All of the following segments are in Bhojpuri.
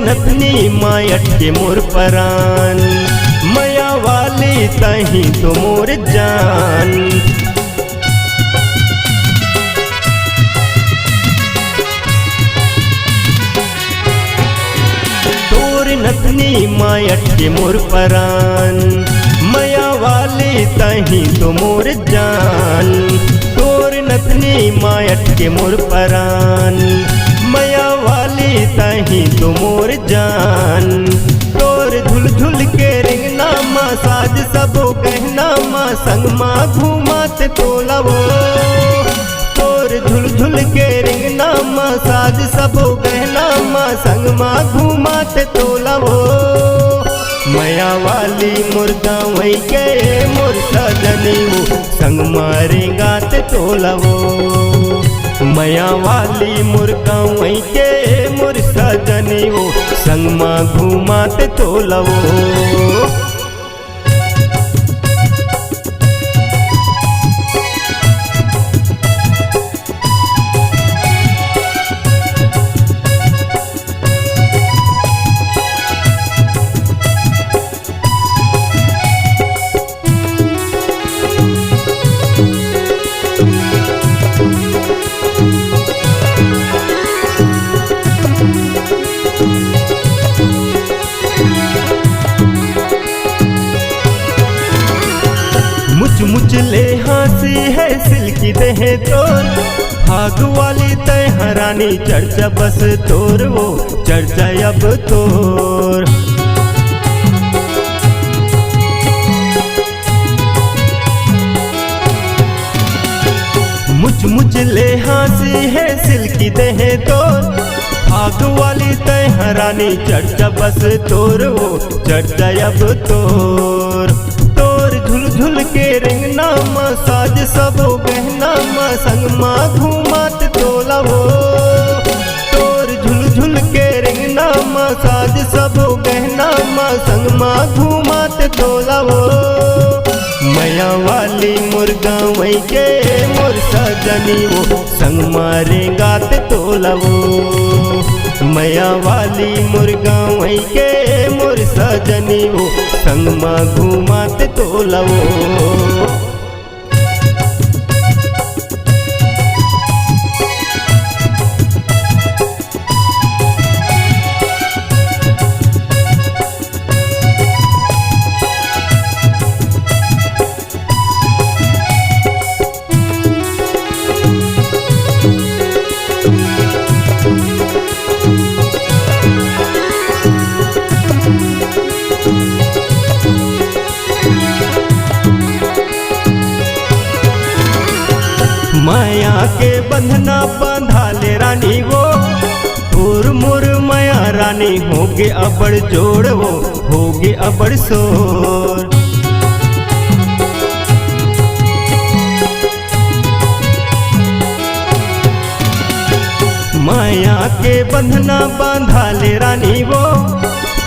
नथनी मायट के मोर परान, मया वाली तही तो मोर जान। नथनी मायट के मोर परान, मया वाली तही तो मोर जान। तोर नथनी मायट के मोर परान, मया वाली तही तो मोर जान। तोर झुल झुल के रिंगना मा साज सबो गहना मा संग मा घूमात तोलवो। तोर झुल झुल के रिंगना मा साज सबो गहना मा संग मा घूमात तोलवो। मया वाली मुर्गा वही के मोर सजनी वो संग मारे गात तोलवो। मया वाली मुर्गा वही के मोर सजनी वो संग मा घूमात तोलवो। मुझ ले हंसी है सिल्की देह तोर, भाग वाली तय हरानी चर्चा बस तोर वो चर्चा अब तोर। मुझ ले हंसी है सिल्की देह तोर, भाग वाली तय हरानी चर्चा बस तोर वो चर्चा अब तोर। झुल झुल के रिंगना मा साज सबो गहना मा संग मा घूमात तोलवो। तोर झुल झुल के रिंगना मा साज सबो गहना मा संग मा घूमात तोलवो। मया वाली मुर्गा वही के मोर सजनी वो संग मारे गात तोलवो। मया वाली मुर्गा वही के मोर सजनी वो संग मा घूमात तोलवो। माया के बंधना बांधा ले रानी वो, तोर मोर माया रानी होगे अबड़ जोड़ वो होगे अबड़ सोर। माया के बंधना बांधा ले रानी वो,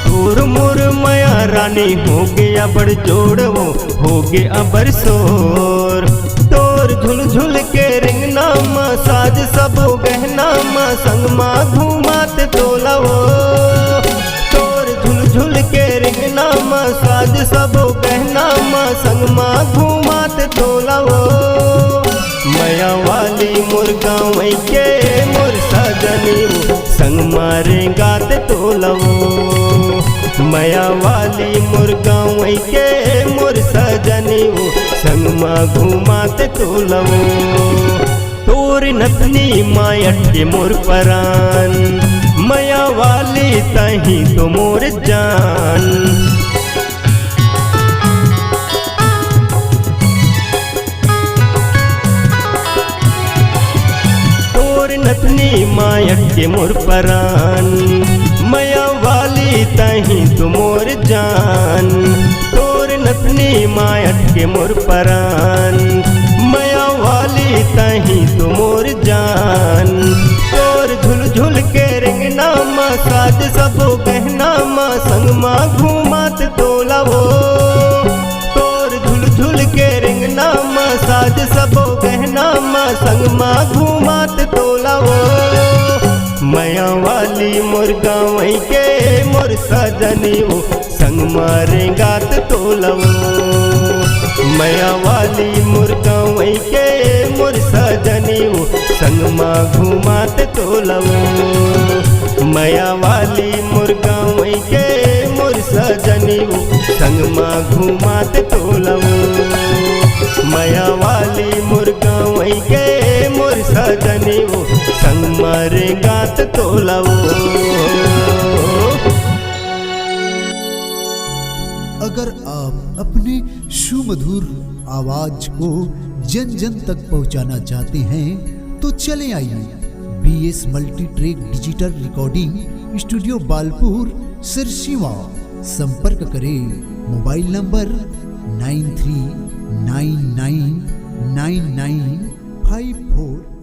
तोर मोर माया रानी होगे अबड़ जोड़ वो होगे अबड़ सोर। तोर झुल झुल के रिंगना मा साज सबो गहना मा संग मा घूमात तोलवो। तोर झुल झुल के रिंगना मा साज सबो गहना मा संग मा घूमात तोलवो। मया वाली मुर्गा वही के मोर सजनी वो संग मारे गात तोलवो। मया वाली मुर्गा वही के मोर सजनी वो संग मा घूमात तोलवो। तोर नथनी मायट के मोर परान, मया वाली तही तो मोर जान। तोर नथनी मायट के मोर परान, मया वाली तही तो मोर जान। तोर नथनी मायट के मोर परान, मया वाली तही तो मोर जान। तोर झुल झुल के रिंगना मा साज सबो गहना मा संग मा घूमात तोलवो। तोर झुल झुल के रिंगना मा साज सबो गहना मा संग मा घूमात तोलवो। मया वाली मुर्गा वही के मोर सजनी वो संग मारे गात तोलवो मया वाली मुर्गा वही के मोर सजनी वो संग माँ घुमात तोलवो मया वाली मुर्गा वही के मोर सजनी वो संग माँ घुमात तोलवो मया वाली मुर्गा वही के मोर सजनी वो संग मारे गात तोलवो। अगर आप अपने सुमधुर आवाज को जन जन तक पहुंचाना चाहते हैं तो चले आइए BS multi track digital recording studio Balpur Sirsiwa. संपर्क करें मोबाइल नंबर 93999954